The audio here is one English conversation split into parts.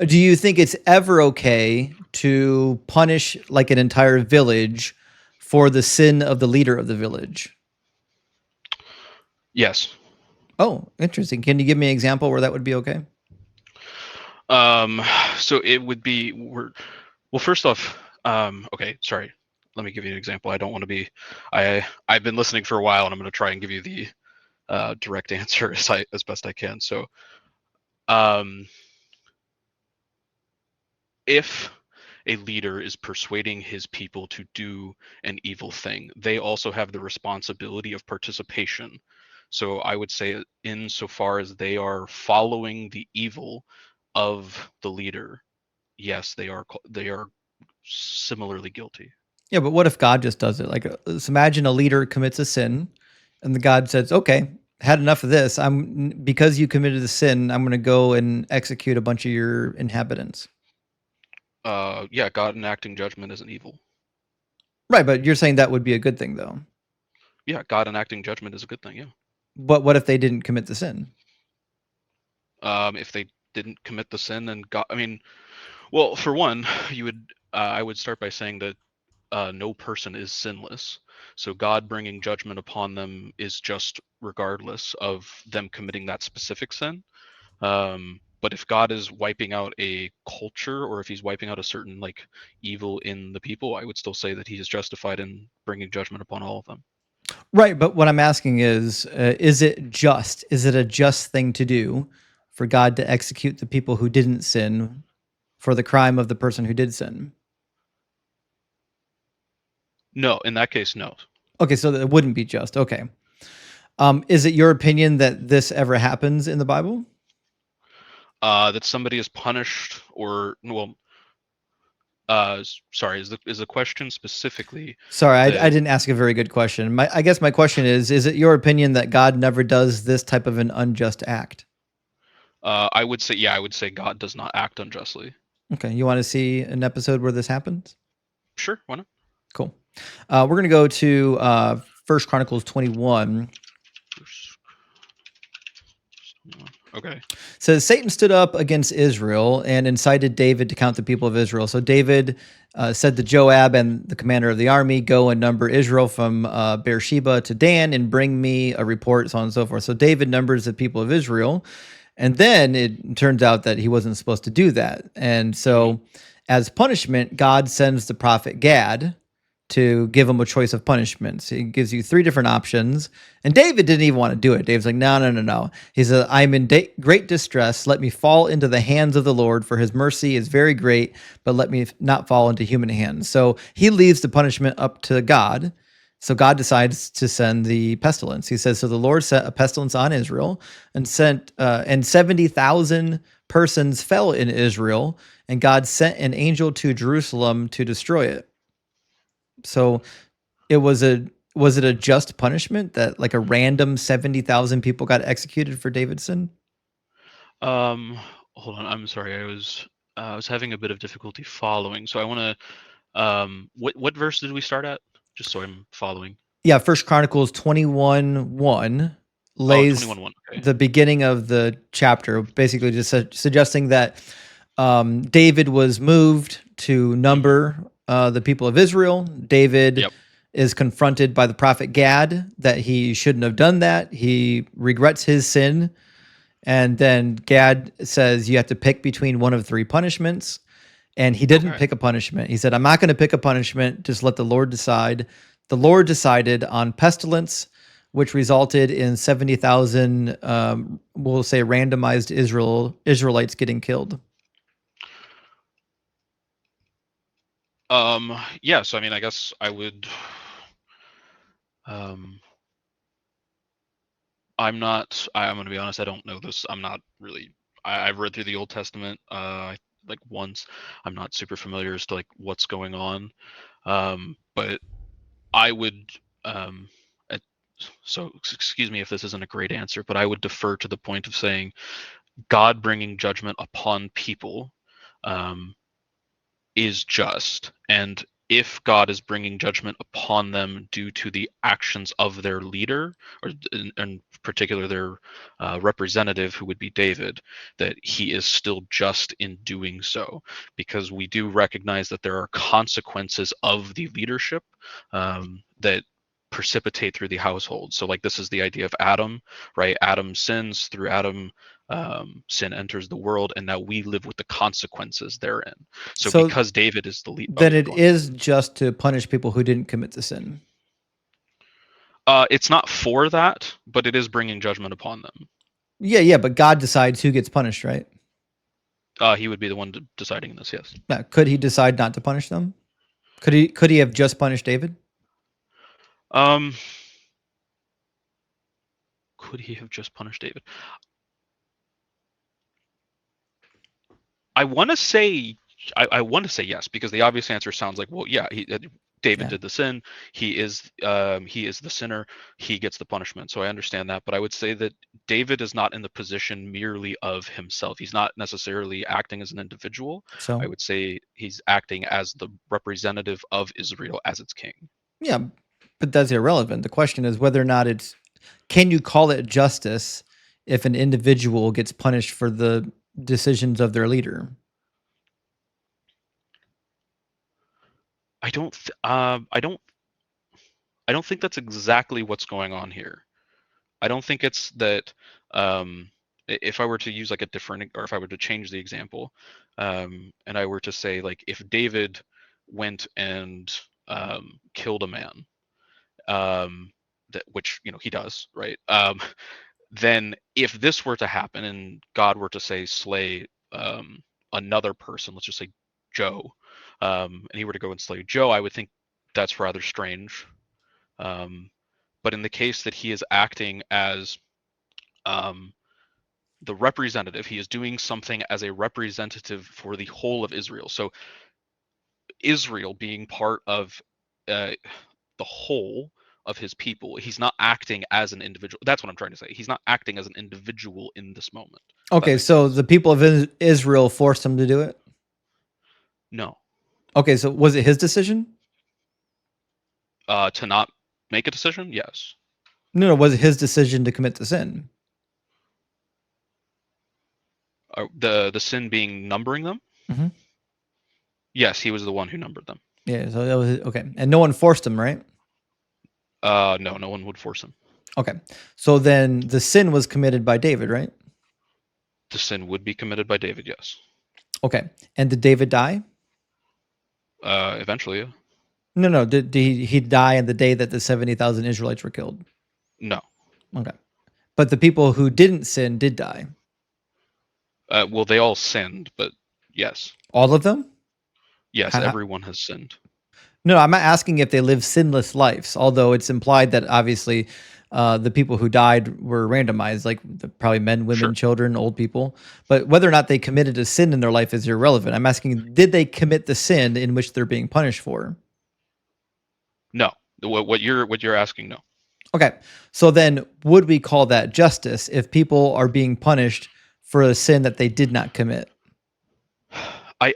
Do you think it's ever okay to punish like an entire village for the sin of the leader of the village? Yes. Oh, interesting. Can you give me an example where that would be okay? Um, so it would be well. First off, okay, sorry. Let me give you an example. I don't want to be. I've been listening for a while, and I'm going to try and give you the direct answer as best I can. So, um, if a leader is persuading his people to do an evil thing, they also have the responsibility of participation. So I would say, insofar as they are following the evil of the leader, yes, they are similarly guilty. Yeah, but what if God just does it? Like, let's imagine a leader commits a sin, and the God says, "Okay, had enough of this. I'm because you committed the sin. I'm going to go and execute a bunch of your inhabitants." Yeah, God enacting judgment isn't evil. Right, but you're saying that would be a good thing, though. Yeah, God enacting judgment is a good thing. Yeah. But what if they didn't commit the sin? If they didn't commit the sin, and God, I mean, well, for one, you would, I would start by saying that no person is sinless. So God bringing judgment upon them is just regardless of them committing that specific sin. But if God is wiping out a culture, or if he's wiping out a certain like evil in the people, I would still say that he is justified in bringing judgment upon all of them. Right, but what I'm asking is it just? Is it a just thing to do for God to execute the people who didn't sin for the crime of the person who did sin? No, in that case, no. Okay, so that wouldn't be just. Okay. Is it your opinion that this ever happens in the Bible? That somebody is punished, or well, sorry, is the question specifically Sorry, I that didn't ask a very good question. I guess my question is it your opinion that God never does this type of an unjust act? I would say, yeah, I would say God does not act unjustly. Okay, you want to see an episode where this happens? Sure, why not? Cool. We're going to go to First Chronicles 21. Okay. Says Satan stood up against Israel and incited David to count the people of Israel. So David said to Joab and the commander of the army, "Go and number Israel from Beersheba to Dan and bring me a report," so on and so forth. So David numbers the people of Israel. And then it turns out that he wasn't supposed to do that. And Hmm. so, as punishment, God sends the prophet Gad to give him a choice of punishments. He gives you three different options. And David didn't even want to do it. David's like, no, no, no, no. He said, "I'm in great distress. Let me fall into the hands of the Lord, for his mercy is very great, but let me not fall into human hands." So he leaves the punishment up to God. So God decides to send the pestilence. He says, "So the Lord sent a pestilence on Israel and and 70,000 persons fell in Israel, and God sent an angel to Jerusalem to destroy it." So it was it a just punishment that like a random 70,000 people got executed for Davidson? Um, Hold on. I'm sorry. I was having a bit of difficulty following. So I want to. What verse did we start at? Just so I'm following. Yeah, First Chronicles 21:1 Oh, lays 21:1. Okay. the beginning of the chapter, basically just suggesting that David was moved to Hmm. number the people of Israel. David Yep. is confronted by the prophet Gad that he shouldn't have done that. He regrets his sin. And then Gad says you have to pick between one of three punishments. And he didn't Okay. pick a punishment. He said, "I'm not going to pick a punishment. Just let the Lord decide." The Lord decided on pestilence, which resulted in 70,000, we'll say, randomized Israelites getting killed. Yeah. So I mean, I guess I would. Um, I'm not. I'm gonna be honest. I don't know this. I'm not really. I've read through the Old Testament, like once. I'm not super familiar as to like what's going on. But I would. Um, at, so excuse me if this isn't a great answer, but I would defer to the point of saying God bringing judgment upon people, um, is just, and if God is bringing judgment upon them due to the actions of their leader, or in particular their representative, who would be David, that he is still just in doing so, because we do recognize that there are consequences of the leadership that precipitate through the household. So, like, this is the idea of Adam, right? Adam sins. Through Adam, sin enters the world, and now we live with the consequences therein. So So because David is the lead. Oh, then yeah, it go on. is just to punish people who didn't commit the sin. It's not for that, but it is bringing judgment upon them. Yeah, yeah, but God decides who gets punished, right? He would be the one deciding this. Yes. Yeah, could he decide not to punish them? Could he have just punished David? Um, could he have just punished David? I want to say, I want to say yes, because the obvious answer sounds like, well, yeah, David Yeah. did the sin. He is the sinner. He gets the punishment. So I understand that, but I would say that David is not in the position merely of himself. He's not necessarily acting as an individual. I So would say he's acting as the representative of Israel as its king. yeah, but that's irrelevant. The question is whether or not it's can you call it justice if an individual gets punished for the decisions of their leader? I don't. I don't think that's exactly what's going on here. I don't think it's that. If I were to use like a different, or if I were to change the example, and I were to say, like, if David went and killed a man, which he does, right? Then if this were to happen and God were to say slay another person, let's just say Joe, and he were to go and slay Joe, I would think that's rather strange. Um, but in the case that he is acting as um, the representative, he is doing something as a representative for the whole of Israel. So Israel being part of uh, the whole of his people, he's not acting as an individual. That's what I'm trying to say. He's not acting as an individual in this moment. If that Okay, makes so sense. the people of Israel forced him to do it. No. Okay, so was it his decision? To not make a decision, yes. No, no, was it his decision to commit the sin? The sin being numbering them. Mm-hmm. Yes, he was the one who numbered them. Yeah, so that was okay, and no one forced him, right? No, no one would force him. Okay, so then the sin was committed by David, right? The sin would be committed by David, yes. Okay, and did David die? Eventually, yeah. No, no. Did he die on the day that the 70,000 Israelites were killed? No. Okay, but the people who didn't sin did die. Well, they all sinned, but yes. All of them? Yes, Ha- everyone has sinned. No, I'm not asking if they live sinless lives. Although it's implied that obviously the people who died were randomized, like probably men, women, Sure. children, old people. But whether or not they committed a sin in their life is irrelevant. I'm asking, did they commit the sin in which they're being punished for? No. What you're asking, no. Okay. So then would we call that justice if people are being punished for a sin that they did not commit?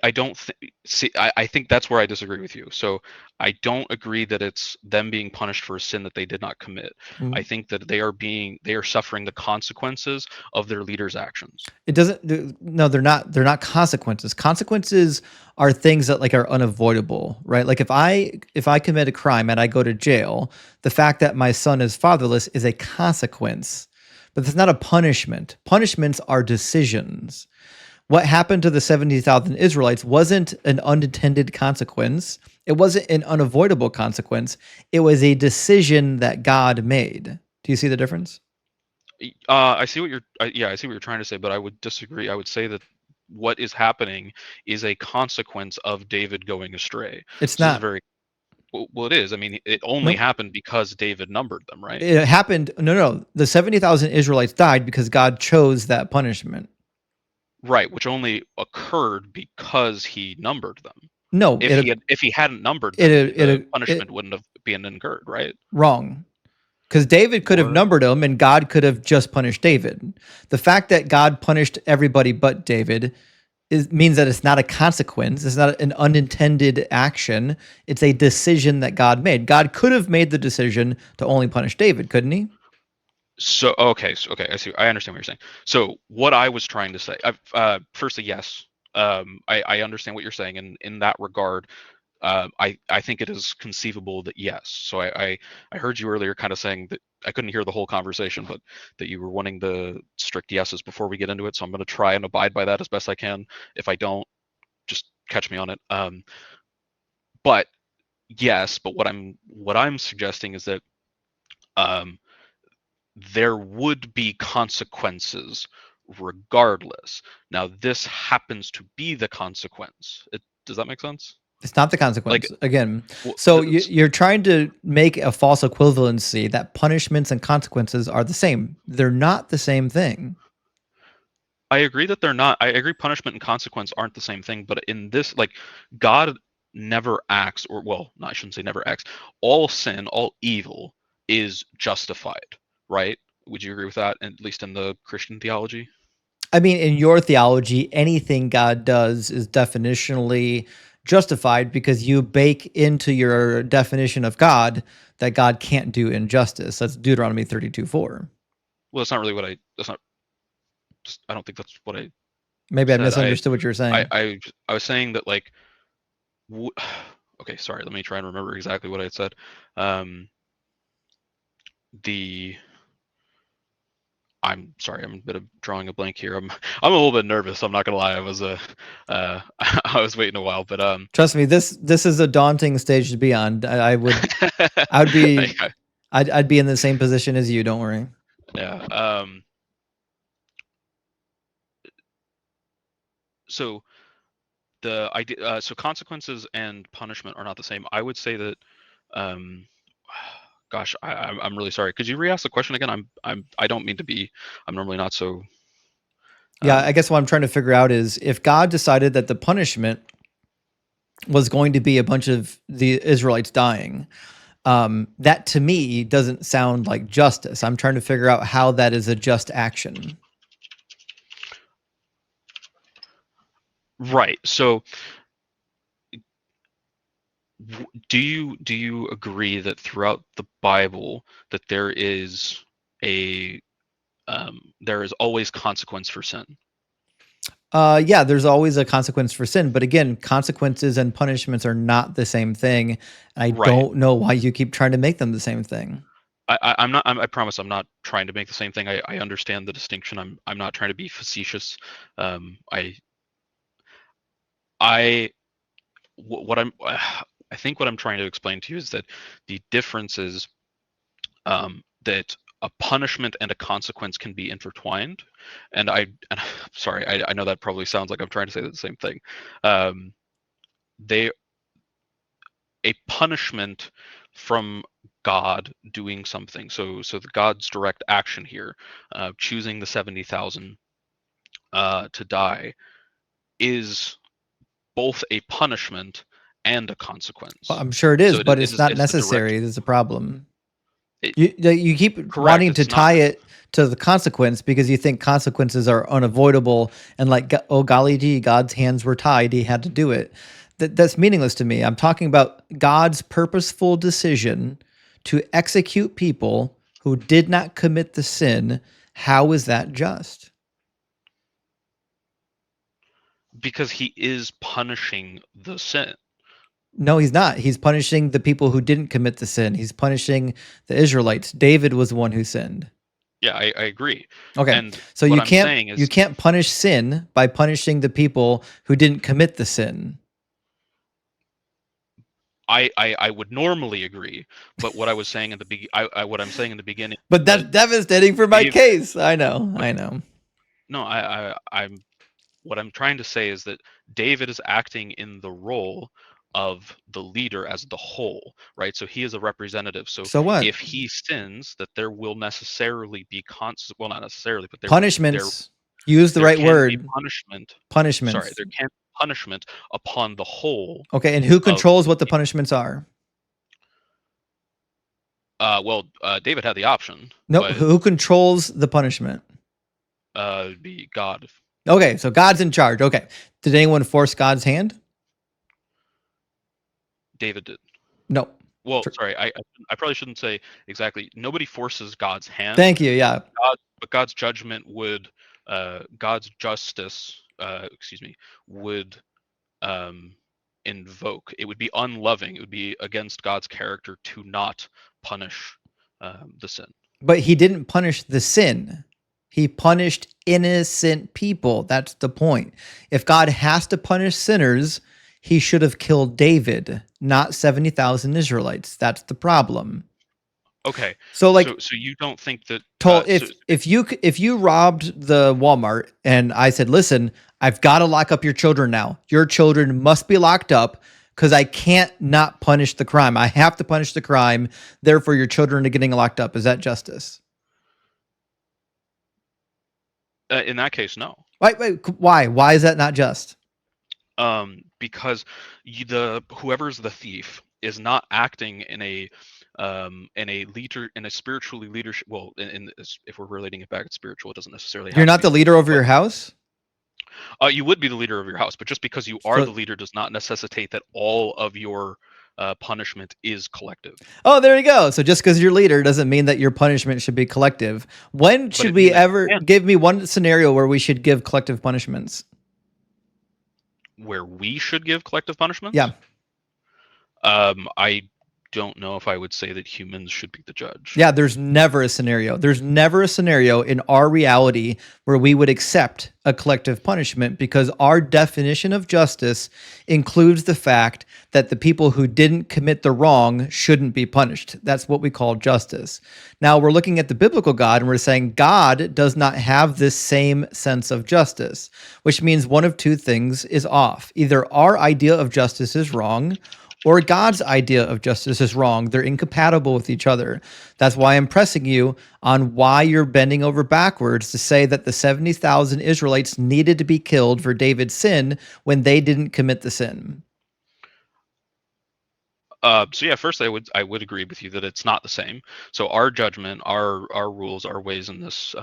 I don't see. I think that's where I disagree with you. So I don't agree that it's them being punished for a sin that they did not commit. I Mm, think that they are suffering the consequences of their leader's actions. It doesn't no, they're not consequences. Consequences are things that like are unavoidable, right? Like if I commit a crime and I go to jail, the fact that my son is fatherless is a consequence. But it's not a punishment. Punishments are decisions. What happened to the 70,000 Israelites wasn't an unintended consequence. It wasn't an unavoidable consequence. It was a decision that God made. Do you see the difference? I see what you're. Yeah, I see what you're trying to say, but I would disagree. I would say that what is happening is a consequence of David going astray. It's This is not. very well. It is. I mean, it only Nope. happened because David numbered them, right? It happened. No, no. The 70,000 Israelites died because God chose that punishment. Right, which only occurred because he numbered them. No, If he hadn't numbered it, them, the it punishment wouldn't have been incurred, right? wrong. Because David could have Or numbered them and God could have just punished David. The fact that God punished everybody but David means that it's not a consequence. It's not an unintended action. It's a decision that God made. God could have made the decision to only punish David, couldn't he? So okay, I see. I understand what you're saying. So what I was trying to say, firstly, yes, I understand what you're saying, and in that regard, I think it is conceivable that yes. So I heard you earlier kind of saying that I couldn't hear the whole conversation, but that you were wanting the strict yeses before we get into it. So I'm going to try and abide by that as best I can. If I don't, just catch me on it. But yes, but what I'm suggesting is that um, there would be consequences regardless. Now, this happens to be the consequence. Does that make sense? It's not the Like, consequence. Again, well, so you're trying to make a false equivalency that punishments and consequences are the same. They're not the same thing. I agree that they're not. I agree punishment and consequence aren't the same thing, but in this, like, God never acts, or well, no, I shouldn't say never acts. All sin, all evil is justified, right? Would you agree with that, at least in the Christian theology? I mean, in your theology, anything God does is definitionally justified because you bake into your definition of God that God can't do injustice. That's Deuteronomy 32:4. Well, that's not really what I. That's not. I don't think that's what I Maybe I said. misunderstood what you're I, saying. I, I was saying that like. Okay, sorry. Let me try and remember exactly what I said. Um, the I'm sorry, I'm a bit of drawing a blank here. I'm a little bit nervous. I'm not gonna lie. I was I was waiting a while, but Trust me, this is a daunting stage to be on. I would be yeah, I'd be in the same position as you, don't worry. yeah. So the idea, so consequences and punishment are not the same. I would say that, um, gosh, I'm really sorry. Could you re-ask the question again? I don't mean to be. I'm normally not so. Yeah, I Um, guess what I'm trying to figure out is if God decided that the punishment was going to be a bunch of the Israelites dying, that to me doesn't sound like justice. I'm trying to figure out how that is a just action. right. So do you agree that throughout the Bible that there is always consequence for sin? Yeah, there's always a consequence for sin, but again, consequences and punishments are not the same thing. I Right. don't know why you keep trying to make them the same thing. I'm not. I promise I'm not trying to make the same thing. I understand the distinction. I'm not trying to be facetious. Um, I I what I'm I think what I'm trying to explain to you is that the difference is that a punishment and a consequence can be intertwined. And sorry, I know that probably sounds like I'm trying to say the same thing. Um, they a punishment from God doing something. So the God's direct action here, choosing the 70,000 to die, is both a punishment and a Well, consequence. I'm sure it So is, it but it's is not it's the direct. necessary. There's a problem. It, You keep correct. wanting to It's not. tie it to the consequence because you think consequences are unavoidable and like oh golly gee, God's hands were tied, he had to do it. That's meaningless to me. I'm talking about God's purposeful decision to execute people who did not commit the sin. How is that just? Because he is punishing the sin. No, he's not. He's punishing the people who didn't commit the sin. He's punishing the Israelites. David was the one who sinned. Yeah, I agree. Okay. And So what I'm saying you is, can't punish sin by punishing the people who didn't commit the sin. I would normally agree, but what I was saying in the what I'm saying in the beginning But that that's devastating for my Dave, case. I know. but I know. no, I'm what I'm trying to say is that David is acting in the role of the leader as the whole, right? So he is a representative. So So what? if he sins, that there will necessarily be well, not necessarily, but there Punishments. Use the there right can be word. punishment. Sorry, Punishments. there can be punishment upon the whole Okay, and who of controls what the the punishments are? David had the option, No, but who controls the punishment? be God. Okay, so God's in charge. Okay. Did anyone force God's hand? David did. No. Well, sorry, I probably shouldn't say exactly. Nobody forces God's hand. Thank you. Yeah. But God's judgment would, God's justice, excuse me, would um, invoke. It would be unloving. It would be against God's character to not punish the sin. But he didn't punish the sin. He punished innocent people. That's the point. If God has to punish sinners, he should have killed David, not 70,000 Israelites. That's the problem. Okay. So like so you don't think that if you robbed the Walmart and I said, "Listen, I've got to lock up your children now. Your children must be locked up because I can't not punish the crime. I have to punish the crime. Therefore, your children are getting locked up." Is that justice? in that case, no. Why? Why is that not just? Because whoever's the thief is not acting in a spiritually leadership. Well, if we're relating it back to spiritual, it doesn't necessarily have You're to not be, the leader over but your house? you would be the leader of your house. But just because you are the So, leader does not necessitate that all of your punishment is collective. oh, there you go. So just because you're leader doesn't mean that your punishment should be collective. When But should it we means that ever give me one scenario where we should give collective punishments? where we should give collective punishments. Yeah. I don't know if I would say that humans should be the judge. Yeah, there's never a scenario. There's never a scenario in our reality where we would accept a collective punishment because our definition of justice includes the fact that the people who didn't commit the wrong shouldn't be punished. That's what we call justice. Now, we're looking at the biblical God and we're saying God does not have this same sense of justice, which means one of two things is off. Either our idea of justice is wrong, or God's idea of justice is wrong. They're incompatible with each other. That's why I'm pressing you on why you're bending over backwards to say that the 70,000 Israelites needed to be killed for David's sin when they didn't commit the sin. So yeah, first I would agree with you that it's not the same. So our judgment, our rules, our ways in this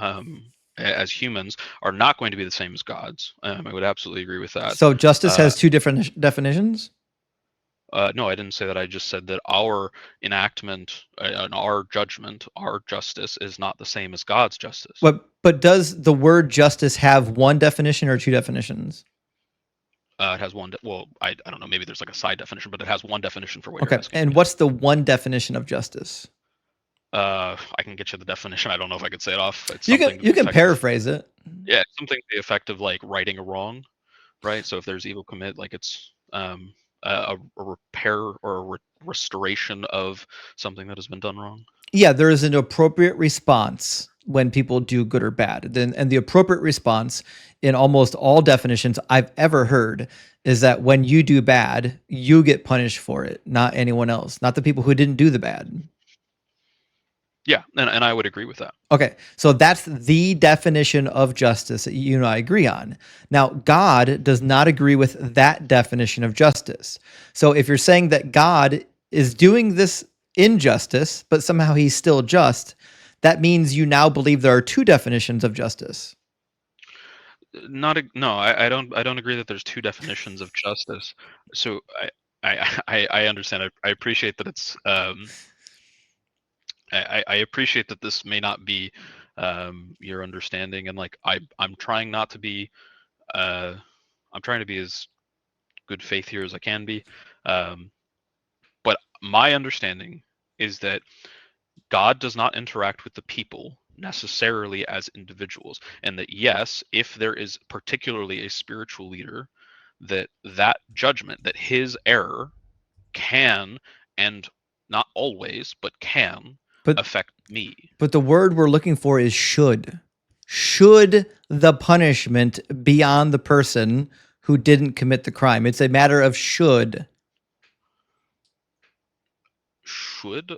as humans are not going to be the same as God's. I would absolutely agree with that. So justice has two different definitions? No, I didn't say that. I just said that our enactment and our judgment, our justice is not the same as God's justice. But does the word justice have one definition or two definitions? It has one. Well, I don't know. Maybe there's like a side definition, but it has one definition for what Okay. you're asking. And what's the one definition of justice? I can get you the definition. I don't know if I could say it off. It's You can paraphrase it. Yeah, it's something to the effect of like righting a wrong, right? So if there's evil commit, like it's a repair or a restoration of something that has been done wrong. Yeah, there is an appropriate response when people do good or bad. And the appropriate response in almost all definitions I've ever heard is that when you do bad, you get punished for it, not anyone else, not the people who didn't do the bad. Yeah, and I would agree with that. Okay, so that's the definition of justice that you and I agree on. Now, God does not agree with that definition of justice. So if you're saying that God is doing this injustice, but somehow he's still just, that means you now believe there are two definitions of justice. No, I don't agree that there's two definitions of justice. So I understand. I appreciate that it's I appreciate that this may not be your understanding, and like I'm trying not to be I'm trying to be as good faith here as I can be. But my understanding is that God does not interact with the people necessarily as individuals, and that yes, if there is particularly a spiritual leader, that judgment, that his error can, and not always, but can But affect me. but the word we're looking for is should. Should the punishment be on the person who didn't commit the crime? It's a matter of should. Should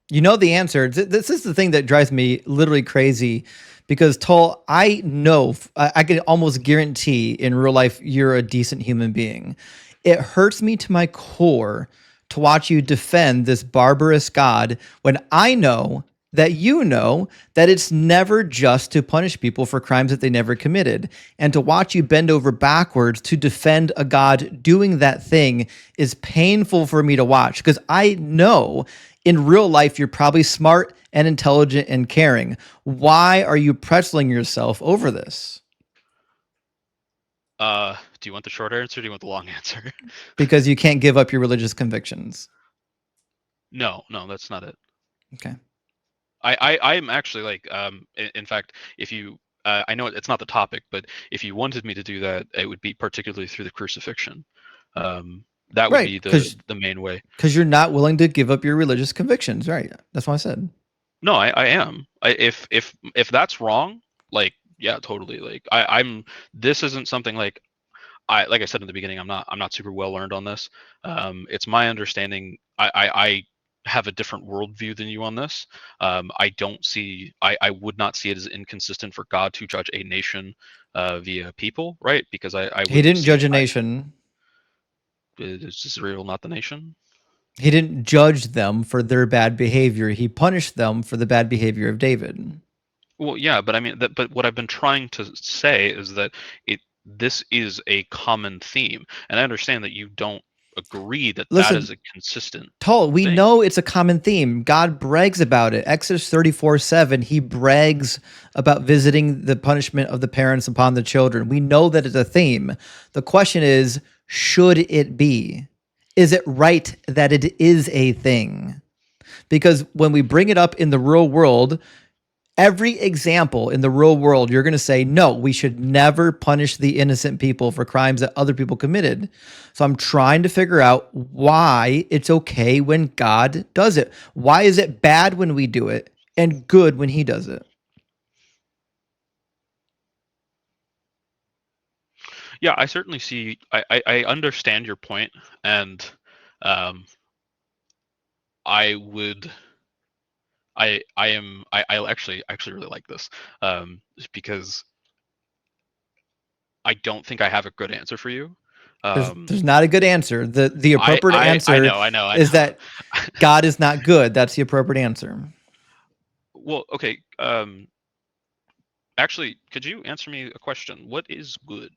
You know the answer. This is the thing that drives me literally crazy because Toll, I know, I can almost guarantee in real life you're a decent human being. It hurts me to my core to watch you defend this barbarous God when I know that you know that it's never just to punish people for crimes that they never committed. And to watch you bend over backwards to defend a God doing that thing is painful for me to watch because I know in real life you're probably smart and intelligent and caring. Why are you pretzeling yourself over this? Do you want the short answer or do you want the long answer? Because you can't give up your religious convictions. No, that's not it. Okay. I am actually like in fact, if you I know it's not the topic, but if you wanted me to do that, it would be particularly through the crucifixion. That would Right. be Because the main way. you're not willing to give up your religious convictions. Right. That's what I said. No, I am. If that's wrong, like yeah, totally. Like I'm. This isn't something like like I said in the beginning, I'm not super well learned on this. It's my understanding. I have a different worldview than you on this. I don't see. I would not see it as inconsistent for God to judge a nation via people, right? Because I He would didn't see. judge a nation. Is Israel not the nation? He didn't judge them for their bad behavior. He punished them for the bad behavior of David. Well, yeah, but I mean that. But what I've been trying to say is that this is a common theme, and I understand that you don't agree that that is Listen, a consistent Tull, we thing. know it's a common theme. God brags about it. Exodus 34:7, he brags about visiting the punishment of the parents upon the children. We know that it's a theme. The question is, should it be? Is it right that it is a thing? Because when we bring it up in the real world, every example in the real world, you're going to say, no, we should never punish the innocent people for crimes that other people committed. So I'm trying to figure out why it's okay when God does it. Why is it bad when we do it and good when he does it? Yeah, I certainly see. I understand your point, and um, I would. I am. I actually really like this, just because I don't think I have a good answer for you. Um, There's not a good answer. The appropriate I answer know, I is know. that God is not good. That's the appropriate answer. Well, okay. Actually, could you answer me a question? What is good?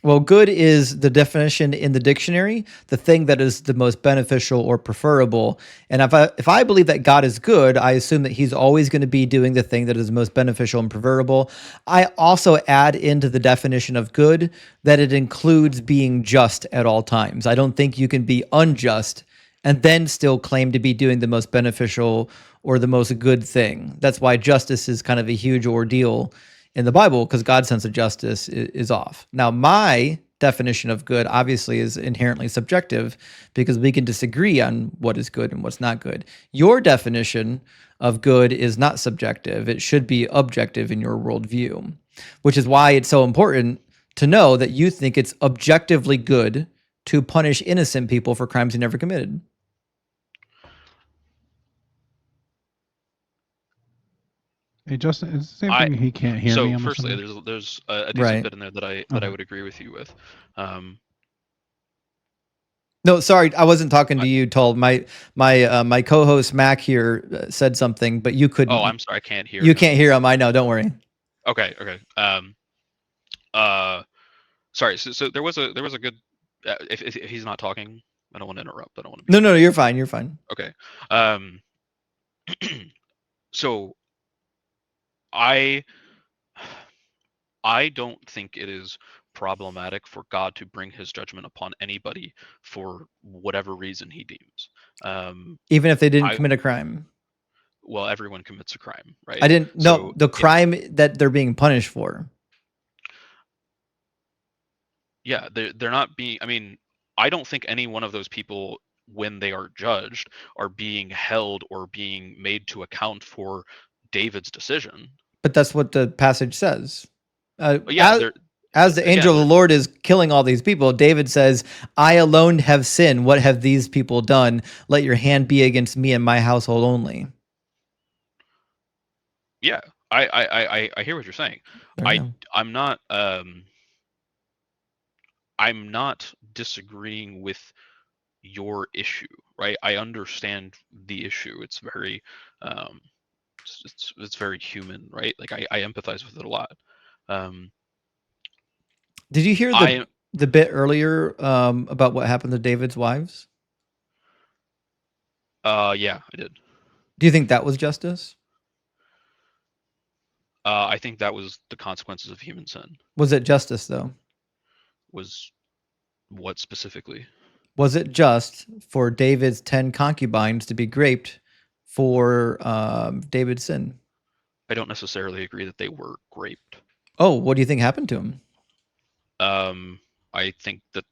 Well, good is the definition in the dictionary, the thing that is the most beneficial or preferable. And if I believe that God is good, I assume that he's always going to be doing the thing that is most beneficial and preferable. I also add into the definition of good that it includes being just at all times. I don't think you can be unjust and then still claim to be doing the most beneficial or the most good thing. That's why justice is kind of a huge ordeal in the Bible because God's sense of justice is off. Now, my definition of good obviously is inherently subjective because we can disagree on what is good and what's not good. Your definition of good is not subjective, it should be objective in your worldview, which is why it's so important to know that you think it's objectively good to punish innocent people for crimes they never committed. Hey, Justin, it's the same I thing. He can't hear me. so I'm firstly, assuming. there's a decent Right. bit in there that I Okay. would agree with you with. Um, No, sorry, I wasn't talking I, to you. Told my co-host Mac here said something, but you oh, couldn't. I'm sorry, I can't hear You him. can't hear him. I know. Don't worry. Okay. Uh, Sorry. So there was a good. If he's not talking, I don't want to interrupt. I don't want to No, be no, you're fine. You're fine. okay. Um, so I I don't think it is problematic for God to bring His judgment upon anybody for whatever reason He deems. Um, Even if they didn't I commit a crime, well, everyone commits a crime, I right? didn't. No, So the crime that they're being punished for. yeah, they're not being. I mean, I don't think any one of those people, when they are judged, are being held or being made to account for David's decision. But that's what the passage says. Uh, But yeah, as they're as the again, angel of they're the Lord is killing all these people, David says, "I alone have sinned. What have these people done? Let your hand be against me and my household only." yeah. I hear what you're saying. There you I go. I'm not I'm not disagreeing with your issue, right? I understand the issue. It's very it's very human, right? Like I empathize with it a lot. Did you hear I the bit earlier about what happened to David's wives? Yeah, I did. Do you think that was justice? I think that was the consequences of human sin. Was it justice though? Was what specifically? Was it just for David's 10 concubines to be raped for David's sin? I don't necessarily agree that they were raped. Oh, what do you think happened to him? I think that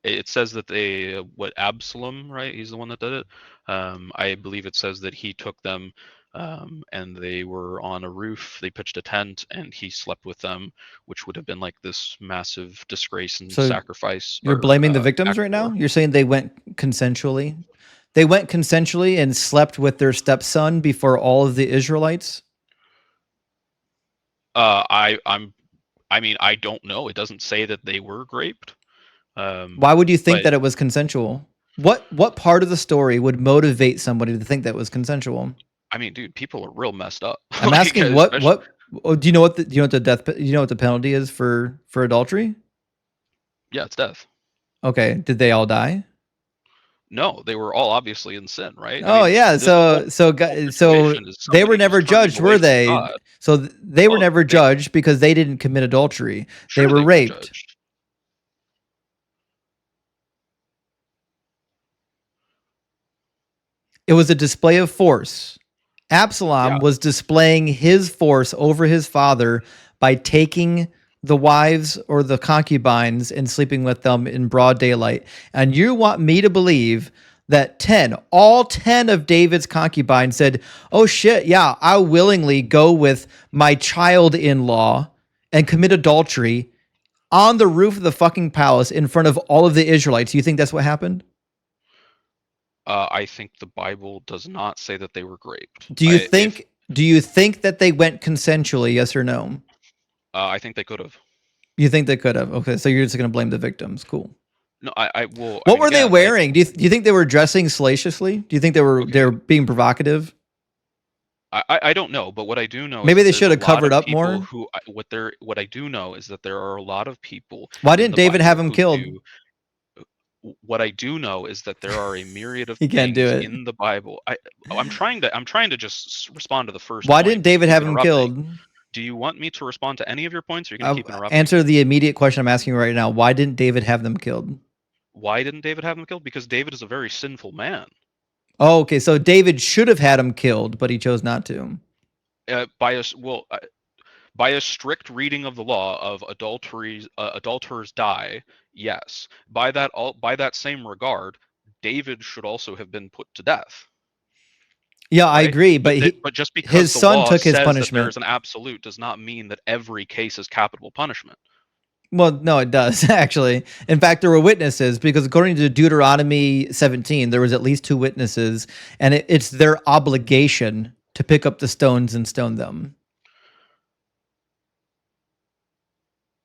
it says that what Absalom, right? He's the one that did it. I believe it says that he took them, and they were on a roof. They pitched a tent, and he slept with them, which would have been like this massive disgrace and So sacrifice. you're Or blaming the victims act right now? war. You're saying they went consensually? They went consensually and slept with their stepson before all of the Israelites? I mean, I don't know. It doesn't say that they were raped. Why would you think But that it was consensual? What part of the story would motivate somebody to think that was consensual? I mean, dude, people are real messed up. I'm Like, asking especially- do you know what the penalty is for adultery? Yeah, it's death. Okay, did they all die? No, they were all obviously in sin, right? Oh I mean, yeah, this whole so situation is they were somebody never who's turning judged, away were from they? God. So they were Well, never they- judged because they didn't commit adultery. Sure, They were raped. judged. It was a display of force. Absalom Yeah. was displaying his force over his father by taking the wives or the concubines and sleeping with them in broad daylight. And you want me to believe that all 10 of David's concubines said, oh shit, yeah, I'll willingly go with my child-in-law and commit adultery on the roof of the fucking palace in front of all of the Israelites. You think that's what happened? I think the Bible does not say that they were raped. Do you think that they went consensually, yes or no? I think they could have. You think they could have? Okay, so you're just going to blame the victims. Cool. No, I will. What were they wearing? Do you think they were dressing salaciously? Do you think they were being provocative? I don't know, but what I do know Maybe is they that should have there's a lot covered of up people more. Who what I do know is that there are a lot of people. Why in didn't the David have Bible him who killed? What I do know is that there are a myriad of He can't do things it. in the Bible. I'm trying to just respond to the first. Why point, didn't but you David keep have him interrupting. killed? Do you want me to respond to any of your points, or are you going to keep interrupting? Answer the immediate question I'm asking right now. Why didn't David have them killed? Why didn't David have him killed? Because David is a very sinful man. Oh, okay. So David should have had him killed, but he chose not to. By a strict reading of the law of adulterers die. Yes. By that same regard, David should also have been put to death. Yeah, I Right? agree, but just because his the son law took his says that punishment. there's an absolute does not mean that every case is capital punishment. Well, no, it does actually. In fact, there were witnesses because according to Deuteronomy 17, there was at least 2 witnesses, and it's their obligation to pick up the stones and stone them.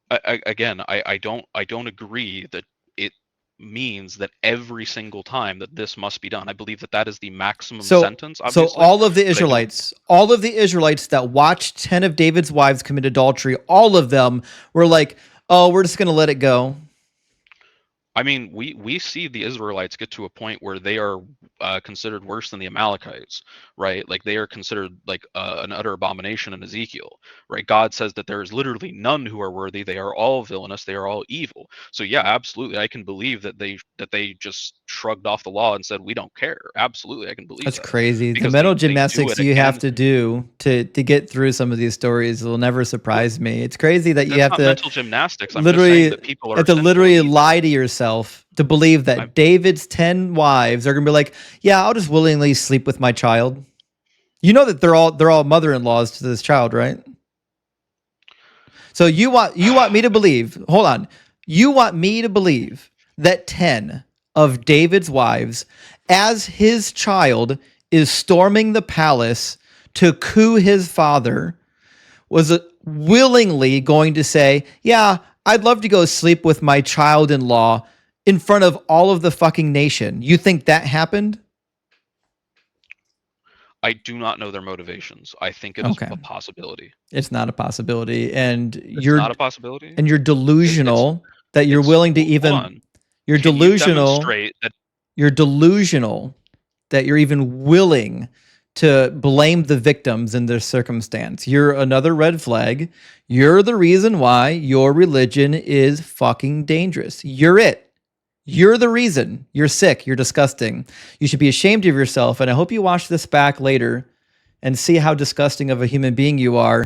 I don't agree that it means that every single time that this must be done. I believe that is the maximum sentence. Obviously, so all of the Israelites that watched 10 of David's wives commit adultery, all of them were like, "Oh, we're just going to let it go." I mean, we see the Israelites get to a point where they are considered worse than the Amalekites, right? Like they are considered like an utter abomination in Ezekiel, right? God says that there is literally none who are worthy; they are all villainous, they are all evil. So yeah, absolutely, I can believe that they just shrugged off the law and said we don't care. Absolutely, I can believe That's that. crazy. Because The mental they do gymnastics it you have again. to do to get through some of these stories will never surprise me. It's crazy that you That's have not to mental gymnastics. I'm just literally saying that people are have to sinful literally and evil. lie to yourself to believe that David's 10 wives are gonna be like, yeah, I'll just willingly sleep with my child. You know that they're all mother-in-laws to this child, right? So you want me to believe, hold on. You want me to believe that 10 of David's wives, as his child is storming the palace to coup his father, was willingly going to say, yeah, I'd love to go sleep with my child-in-law in front of all of the fucking nation. You think that happened? I do not know their motivations. I think it is a possibility. It's not a possibility, and It's not a possibility. And you're delusional that you're willing to even. You're Can you delusional. demonstrate that You're delusional that you're even willing to blame the victims in this circumstance. You're another red flag. You're the reason why your religion is fucking dangerous. You're it. You're the reason. You're sick. You're disgusting. You should be ashamed of yourself. And I hope you watch this back later and see how disgusting of a human being you are.